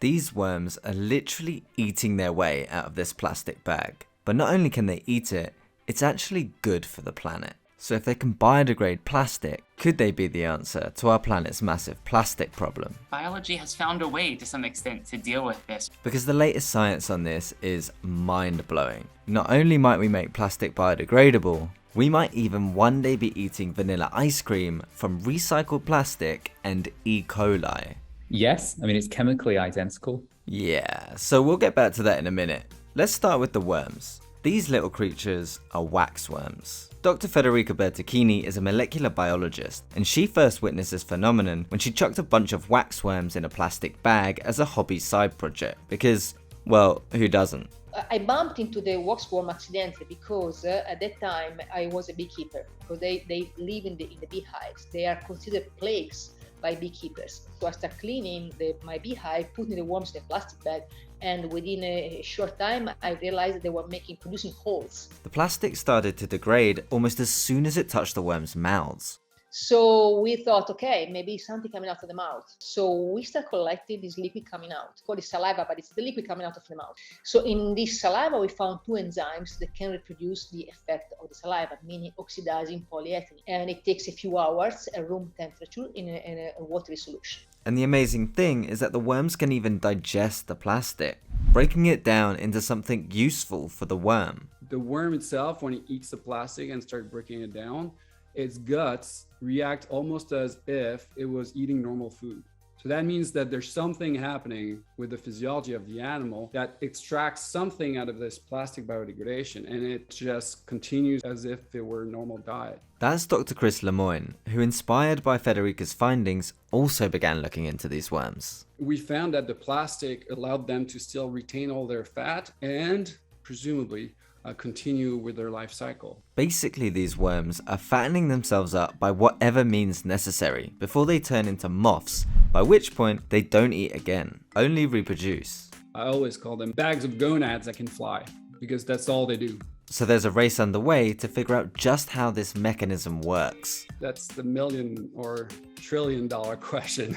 These worms are literally eating their way out of this plastic bag. But not only can they eat it, it's actually good for the planet. So if they can biodegrade plastic, could they be the answer to our planet's massive plastic problem? Biology has found a way to some extent to deal with this. Because the latest science on this is mind-blowing. Not only might we make plastic biodegradable, we might even one day be eating vanilla ice cream from recycled plastic and E. coli. Yes, I mean, it's chemically identical. Yeah, so we'll get back to that in a minute. Let's start with the worms. These little creatures are waxworms. Dr. Federica Bertocchini is a molecular biologist, and she first witnessed this phenomenon when she chucked a bunch of waxworms in a plastic bag as a hobby side project, because, well, who doesn't? I bumped into the waxworm accidentally because at that time I was a beekeeper, because they live in the beehives. They are considered plagues by beekeepers. So I started cleaning my beehive, putting the worms in a plastic bag, and within a short time I realized they were producing holes. The plastic started to degrade almost as soon as it touched the worms' mouths. So we thought, okay, maybe something coming out of the mouth. So we start collecting this liquid coming out. Called it saliva, but it's the liquid coming out of the mouth. So in this saliva, we found two enzymes that can reproduce the effect of the saliva, meaning oxidizing polyethylene. And it takes a few hours at room temperature in a watery solution. And the amazing thing is that the worms can even digest the plastic, breaking it down into something useful for the worm. The worm itself, when it eats the plastic and starts breaking it down, its guts react almost as if it was eating normal food. So that means that there's something happening with the physiology of the animal that extracts something out of this plastic biodegradation, and it just continues as if it were a normal diet. That's Dr. Chris Lemoine, who, inspired by Federica's findings, also began looking into these worms. We found that the plastic allowed them to still retain all their fat and presumably continue with their life cycle. Basically, these worms are fattening themselves up by whatever means necessary before they turn into moths, by which point they don't eat again, only reproduce. I always call them bags of gonads that can fly, because that's all they do. So there's a race underway to figure out just how this mechanism works. That's the $1,000,000 or $1 trillion question,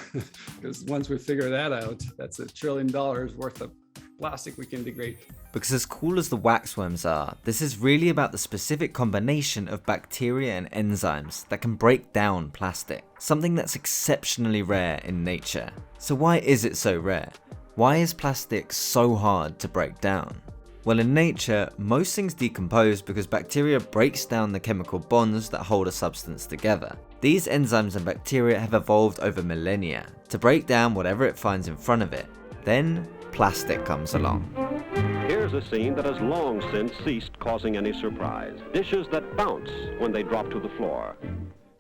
because once we figure that out, that's $1 trillion worth of plastic we can degrade. Because as cool as the waxworms are, this is really about the specific combination of bacteria and enzymes that can break down plastic, something that's exceptionally rare in nature. So why is it so rare? Why is plastic so hard to break down? Well, in nature, most things decompose because bacteria breaks down the chemical bonds that hold a substance together. These enzymes and bacteria have evolved over millennia to break down whatever it finds in front of it. Then plastic comes along. Here's a scene that has long since ceased causing any surprise. Dishes that bounce when they drop to the floor.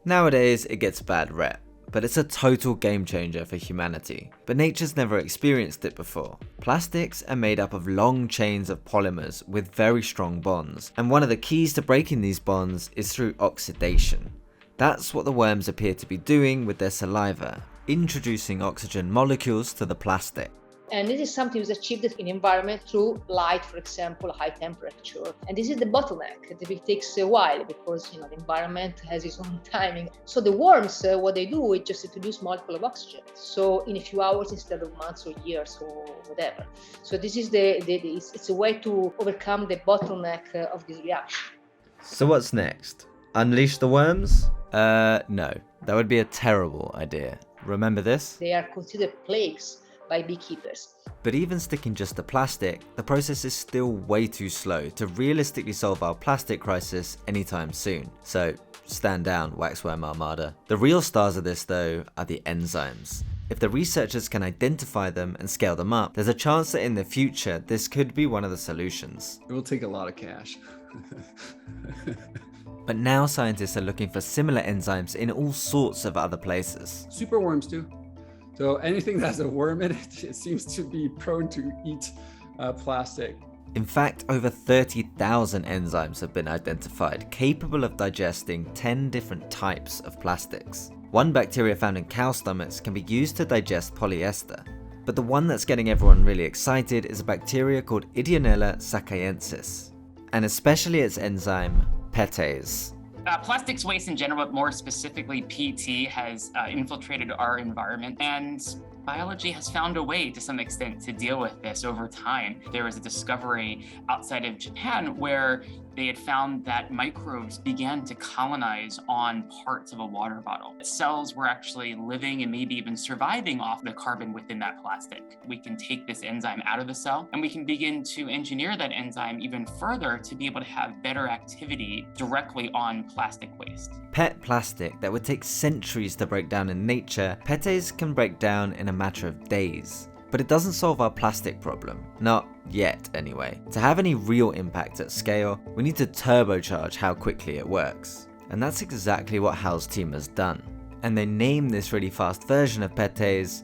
Nowadays, it gets a bad rep, but it's a total game changer for humanity. But nature's never experienced it before. Plastics are made up of long chains of polymers with very strong bonds, and one of the keys to breaking these bonds is through oxidation. That's what the worms appear to be doing with their saliva, introducing oxygen molecules to the plastic. And this is something that's achieved in environment through light, for example, high temperature. And this is the bottleneck. It takes a while because the environment has its own timing. So the worms, what they do is just introduce molecule of oxygen. So in a few hours instead of months or years or whatever. So this is it's a way to overcome the bottleneck of this reaction. So what's next? Unleash the worms? No, that would be a terrible idea. Remember this? They are considered plagues by beekeepers. But even sticking just to plastic, the process is still way too slow to realistically solve our plastic crisis anytime soon. So stand down, waxworm armada. The real stars of this though are the enzymes. If the researchers can identify them and scale them up, there's a chance that in the future this could be one of the solutions. It will take a lot of cash. But now scientists are looking for similar enzymes in all sorts of other places. Superworms too. So anything that has a worm in it, it seems to be prone to eat plastic. In fact, over 30,000 enzymes have been identified capable of digesting 10 different types of plastics. One bacteria found in cow stomachs can be used to digest polyester. But the one that's getting everyone really excited is a bacteria called Ideonella sakaiensis, and especially its enzyme, PETase. Plastics waste in general, but more specifically PT, has infiltrated our environment. And Biology has found a way to some extent to deal with this over time. There was a discovery outside of Japan where they had found that microbes began to colonize on parts of a water bottle. Cells were actually living and maybe even surviving off the carbon within that plastic. We can take this enzyme out of the cell and we can begin to engineer that enzyme even further to be able to have better activity directly on plastic waste. PET plastic that would take centuries to break down in nature, PETes can break down in a matter of days. But it doesn't solve our plastic problem. Not yet, anyway. To have any real impact at scale, we need to turbocharge how quickly it works. And that's exactly what Hal's team has done. And they named this really fast version of PETes,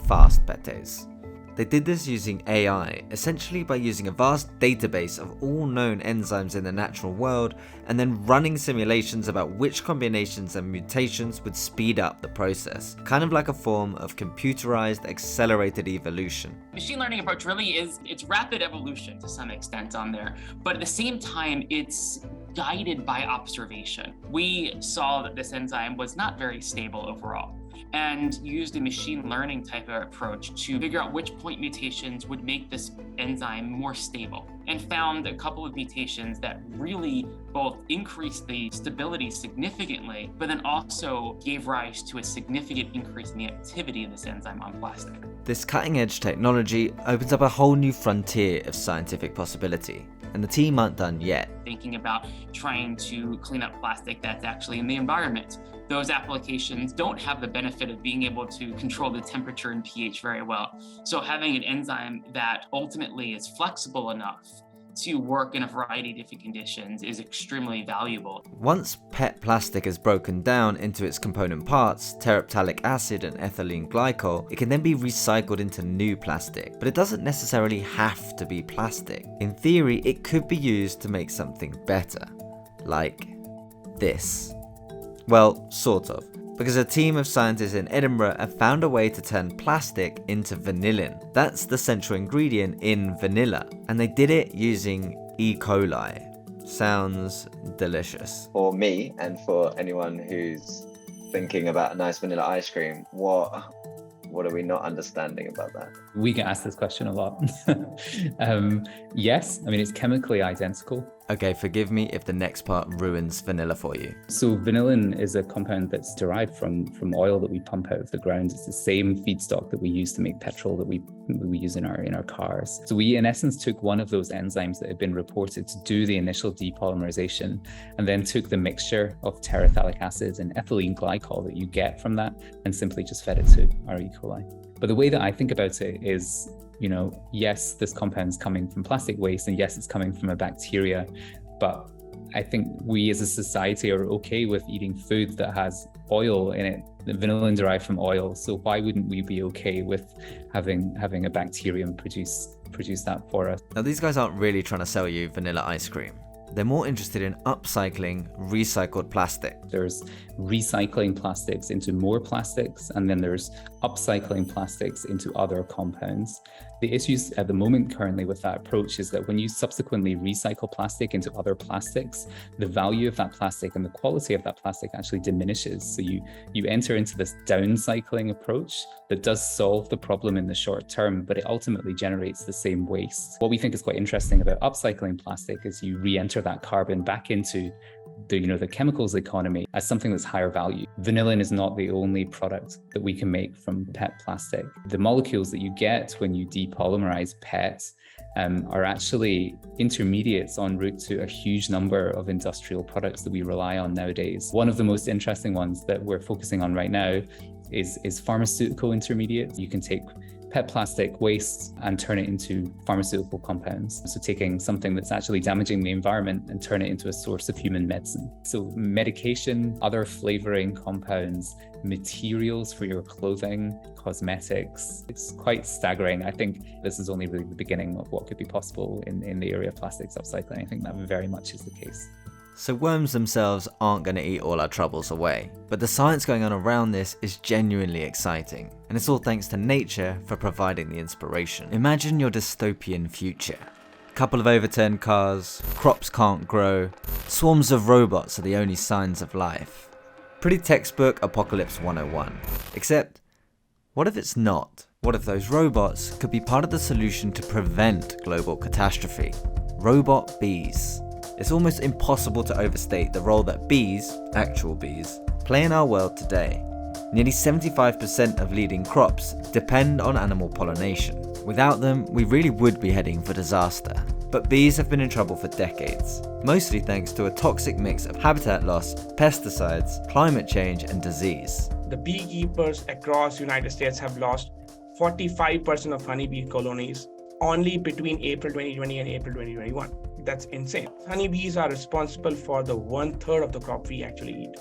fast PETes. They did this using AI, essentially by using a vast database of all known enzymes in the natural world and then running simulations about which combinations and mutations would speed up the process, kind of like a form of computerized accelerated evolution. Machine learning approach really it's rapid evolution to some extent on there, but at the same time, it's guided by observation. We saw that this enzyme was not very stable overall, and used a machine learning type of approach to figure out which point mutations would make this enzyme more stable, and found a couple of mutations that really both increased the stability significantly, but then also gave rise to a significant increase in the activity of this enzyme on plastic. This cutting-edge technology opens up a whole new frontier of scientific possibility, and the team aren't done yet. Thinking about trying to clean up plastic that's actually in the environment. Those applications don't have the benefit of being able to control the temperature and pH very well. So having an enzyme that ultimately is flexible enough to work in a variety of different conditions is extremely valuable. Once PET plastic is broken down into its component parts, terephthalic acid and ethylene glycol, it can then be recycled into new plastic. But it doesn't necessarily have to be plastic. In theory, it could be used to make something better. Like this. Well, sort of. Because a team of scientists in Edinburgh have found a way to turn plastic into vanillin. That's the central ingredient in vanilla, and they did it using E. coli. Sounds delicious. For me, and for anyone who's thinking about a nice vanilla ice cream, what are we not understanding about that? We get asked this question a lot. Yes, I mean, it's chemically identical. Okay, forgive me if the next part ruins vanilla for you. So vanillin is a compound that's derived from oil that we pump out of the ground. It's the same feedstock that we use to make petrol that we use in our cars. So we, in essence, took one of those enzymes that had been reported to do the initial depolymerization, and then took the mixture of terephthalic acid and ethylene glycol that you get from that, and simply just fed it to our E. coli. But the way that I think about it is, yes, this compound's coming from plastic waste, and yes, it's coming from a bacteria, but I think we as a society are okay with eating food that has oil in it, the vanillin derived from oil. So why wouldn't we be okay with having a bacterium produce that for us? Now, these guys aren't really trying to sell you vanilla ice cream. They're more interested in upcycling recycled plastic. There's recycling plastics into more plastics, and then there's upcycling plastics into other compounds. The issues at the moment currently with that approach is that when you subsequently recycle plastic into other plastics, the value of that plastic and the quality of that plastic actually diminishes. So you enter into this downcycling approach that does solve the problem in the short term, but it ultimately generates the same waste. What we think is quite interesting about upcycling plastic is you re-enter that carbon back into the chemicals economy as something that's higher value. Vanillin is not the only product that we can make from PET plastic. The molecules that you get when you depolymerize PET are actually intermediates en route to a huge number of industrial products that we rely on nowadays. One of the most interesting ones that we're focusing on right now is pharmaceutical intermediates. You can take PET plastic waste and turn it into pharmaceutical compounds. So taking something that's actually damaging the environment and turn it into a source of human medicine. So medication, other flavoring compounds, materials for your clothing, cosmetics. It's quite staggering. I think this is only really the beginning of what could be possible in the area of plastics upcycling. I think that very much is the case. So worms themselves aren't going to eat all our troubles away, but the science going on around this is genuinely exciting, and it's all thanks to nature for providing the inspiration. Imagine your dystopian future. A couple of overturned cars, crops can't grow, swarms of robots are the only signs of life. Pretty textbook Apocalypse 101, except What if it's not? What if those robots could be part of the solution to prevent global catastrophe? Robot bees. It's almost impossible to overstate the role that bees, actual bees, play in our world today. Nearly 75% of leading crops depend on animal pollination. Without them, we really would be heading for disaster. But bees have been in trouble for decades, mostly thanks to a toxic mix of habitat loss, pesticides, climate change, and disease. The beekeepers across the United States have lost 45% of honeybee colonies only between April 2020 and April 2021. That's insane. Honeybees are responsible for the 1/3 of the crop we actually eat,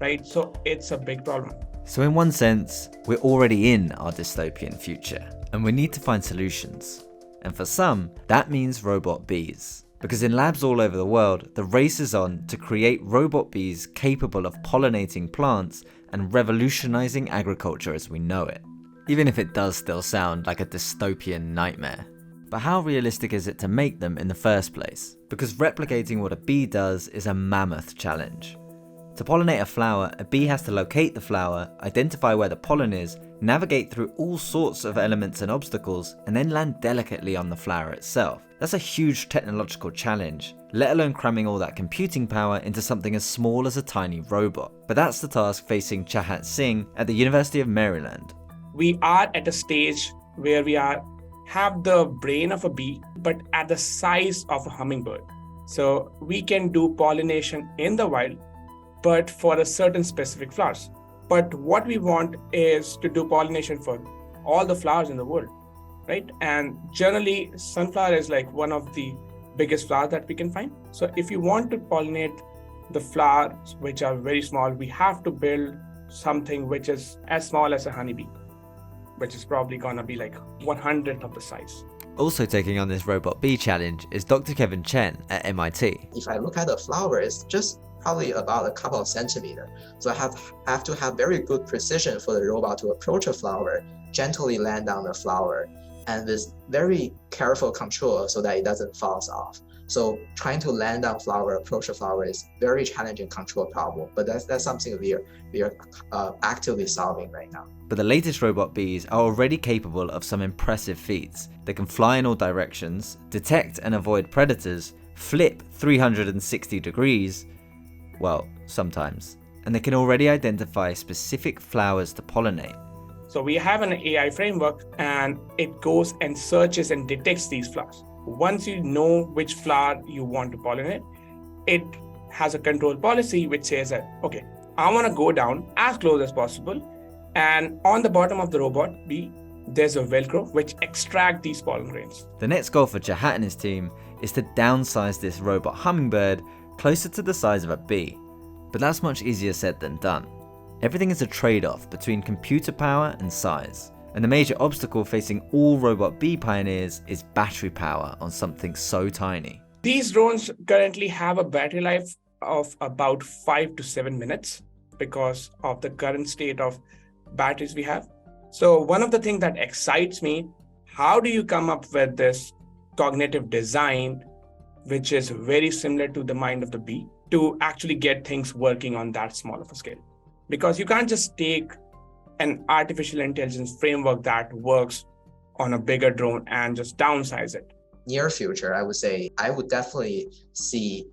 right? So it's a big problem. So in one sense, we're already in our dystopian future, and we need to find solutions. And for some, that means robot bees. Because in labs all over the world, the race is on to create robot bees capable of pollinating plants and revolutionizing agriculture as we know it. Even if it does still sound like a dystopian nightmare. But how realistic is it to make them in the first place? Because replicating what a bee does is a mammoth challenge. To pollinate a flower, a bee has to locate the flower, identify where the pollen is, navigate through all sorts of elements and obstacles, and then land delicately on the flower itself. That's a huge technological challenge, let alone cramming all that computing power into something as small as a tiny robot. But that's the task facing Chahat Singh at the University of Maryland. We are at a stage where we have the brain of a bee, but at the size of a hummingbird. So we can do pollination in the wild, but for a certain specific flowers. But what we want is to do pollination for all the flowers in the world, right? And generally, sunflower is like one of the biggest flowers that we can find. So if you want to pollinate the flowers, which are very small, we have to build something which is as small as a honeybee, which is probably gonna be like 1/100th of the size. Also taking on this robot bee challenge is Dr. Kevin Chen at MIT. If I look at the flower, it's just probably about a couple of centimeters. So I have to have very good precision for the robot to approach a flower, gently land on the flower, and with very careful control so that it doesn't fall off. So trying to land on flower, approach a flower is very challenging control problem, but that's something we are actively solving right now. But the latest robot bees are already capable of some impressive feats. They can fly in all directions, detect and avoid predators, flip 360 degrees, well, sometimes, and they can already identify specific flowers to pollinate. So we have an AI framework and it goes and searches and detects these flowers. Once you know which flower you want to pollinate, it has a control policy which says that, okay, I want to go down as close as possible. And on the bottom of the robot bee, there's a Velcro which extracts these pollen grains. The next goal for Chahat and his team is to downsize this robot hummingbird closer to the size of a bee. But that's much easier said than done. Everything is a trade-off between computer power and size. And the major obstacle facing all robot bee pioneers is battery power on something so tiny. These drones currently have a battery life of about 5 to 7 minutes because of the current state of batteries we have. So one of the things that excites me, how do you come up with this cognitive design, which is very similar to the mind of the bee, to actually get things working on that small of a scale? Because you can't just take an artificial intelligence framework that works on a bigger drone and just downsize it. Near future, I would say, I would definitely see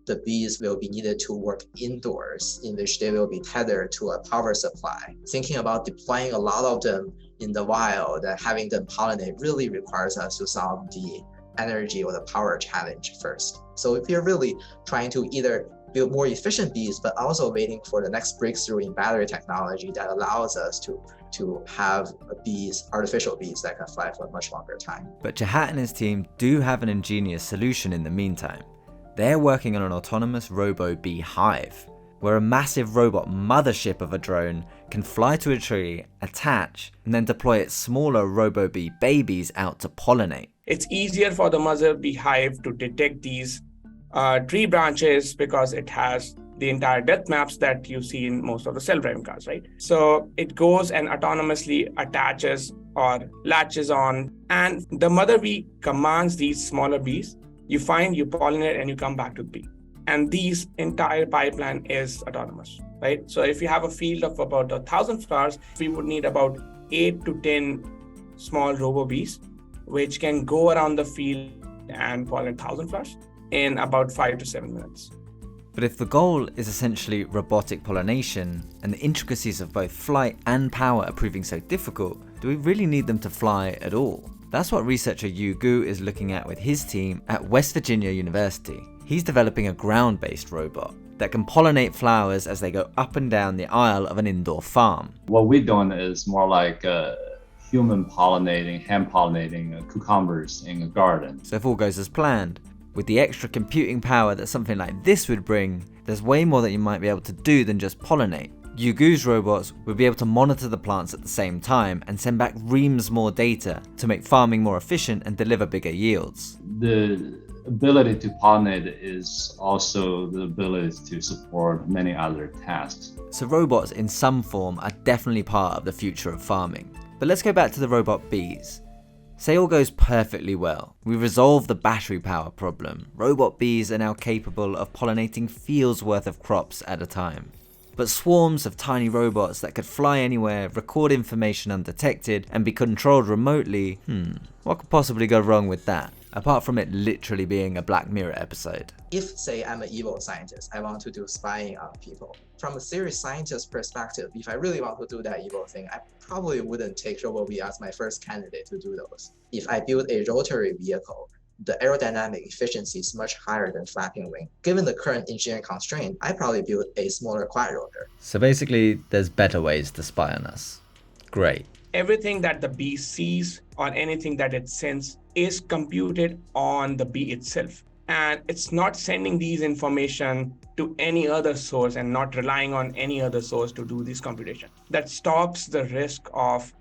the bees will be needed to work indoors, in which they will be tethered to a power supply. Thinking about deploying a lot of them in the wild and having them pollinate really requires us to solve the energy or the power challenge first. So if you're really trying to either build more efficient bees, but also waiting for the next breakthrough in battery technology that allows us to have bees, artificial bees that can fly for a much longer time. But Chahat and his team do have an ingenious solution in the meantime. They're working on an autonomous robo-bee hive, where a massive robot mothership of a drone can fly to a tree, attach, and then deploy its smaller robo-bee babies out to pollinate. It's easier for the mother bee hive to detect these tree branches because it has the entire depth maps that you see in most of the self-driving cars, right? So it goes and autonomously attaches or latches on, and the mother bee commands these smaller bees. You find, you pollinate, and you come back to the bee. And these entire pipeline is autonomous, right? So if you have a field of about 1,000 flowers, we would need about 8 to 10 small robo bees, which can go around the field and pollinate 1,000 flowers in about 5 to 7 minutes. But if the goal is essentially robotic pollination, and the intricacies of both flight and power are proving so difficult, do we really need them to fly at all? That's what researcher Yu Gu is looking at with his team at West Virginia University. He's developing a ground-based robot that can pollinate flowers as they go up and down the aisle of an indoor farm. What we're doing is more like human pollinating, hand pollinating cucumbers in a garden. So if all goes as planned, with the extra computing power that something like this would bring, there's way more that you might be able to do than just pollinate. Yu Gu's robots would be able to monitor the plants at the same time and send back reams more data to make farming more efficient and deliver bigger yields. The ability to pollinate is also the ability to support many other tasks. So robots in some form are definitely part of the future of farming. But let's go back to the robot bees. Say all goes perfectly well. We resolve the battery power problem. Robot bees are now capable of pollinating fields worth of crops at a time. But swarms of tiny robots that could fly anywhere, record information undetected, and be controlled remotely, what could possibly go wrong with that? Apart from it literally being a Black Mirror episode. If, say, I'm an evil scientist, I want to do spying on people. From a serious scientist perspective, if I really want to do that evil thing, I probably wouldn't take RoboBee as my first candidate to do those. If I build a rotary vehicle, the aerodynamic efficiency is much higher than flapping wing. Given the current engineering constraint, I probably build a smaller quadrotor. So basically, there's better ways to spy on us. Great. Everything that the bee sees or anything that it sends is computed on the bee itself. And it's not sending these information to any other source and not relying on any other source to do this computation. That stops the risk of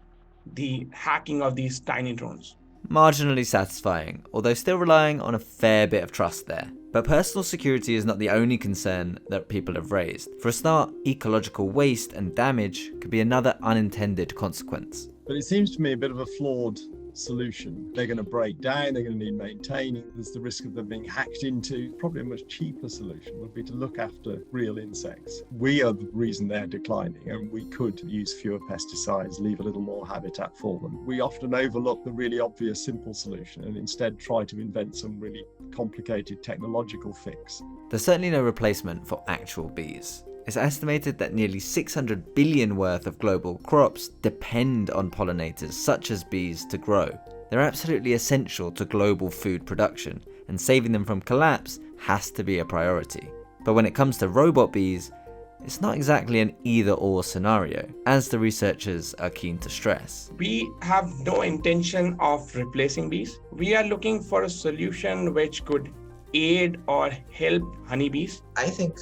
the hacking of these tiny drones. Marginally satisfying, although still relying on a fair bit of trust there. But personal security is not the only concern that people have raised. For a start, ecological waste and damage could be another unintended consequence. But it seems to me a bit of a flawed solution. They're going to break down, they're going to need maintaining, there's the risk of them being hacked into. Probably a much cheaper solution would be to look after real insects. We are the reason they're declining, and we could use fewer pesticides, leave a little more habitat for them. We often overlook the really obvious simple solution and instead try to invent some really complicated technological fix. There's certainly no replacement for actual bees. It's estimated that nearly 600 billion worth of global crops depend on pollinators such as bees to grow. They're absolutely essential to global food production, and saving them from collapse has to be a priority. But when it comes to robot bees, it's not exactly an either-or scenario, as the researchers are keen to stress. We have no intention of replacing bees. We are looking for a solution which could aid or help honeybees. I think,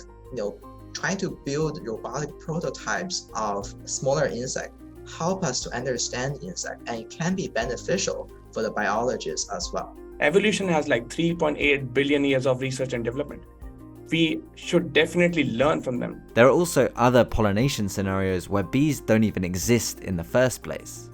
trying to build robotic prototypes of smaller insects help us to understand insects, and it can be beneficial for the biologists as well. Evolution has like 3.8 billion years of research and development. We should definitely learn from them. There are also other pollination scenarios where bees don't even exist in the first place,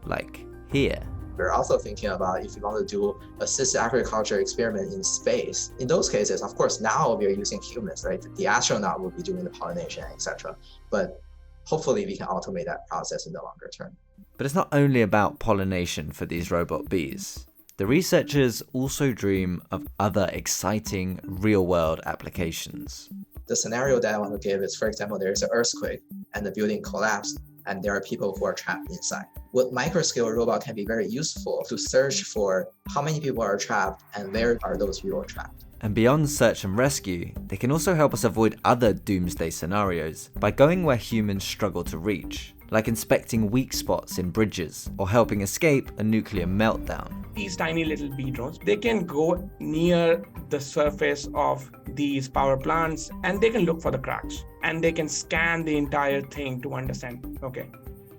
like here. We're also thinking about if you want to do assisted agriculture experiment in space. In those cases, of course, now we are using humans, right? The astronaut will be doing the pollination, etc. But hopefully we can automate that process in the longer term. But it's not only about pollination for these robot bees. The researchers also dream of other exciting real-world applications. The scenario that I want to give is, for example, there is an earthquake and the building collapsed, and there are people who are trapped inside. What microscale robot can be very useful to search for how many people are trapped and where are those people trapped. And beyond search and rescue, they can also help us avoid other doomsday scenarios by going where humans struggle to reach, like inspecting weak spots in bridges or helping escape a nuclear meltdown. These tiny little bee drones, they can go near the surface of these power plants and they can look for the cracks, and they can scan the entire thing to understand, okay,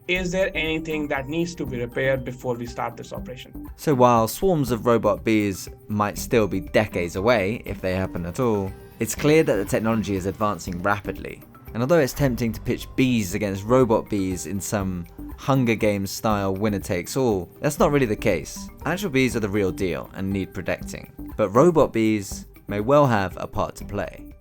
is there anything that needs to be repaired before we start this operation? So while swarms of robot bees might still be decades away, if they happen at all, it's clear that the technology is advancing rapidly. And although it's tempting to pitch bees against robot bees in some Hunger Games style winner takes all, that's not really the case. Actual bees are the real deal and need protecting. But robot bees may well have a part to play.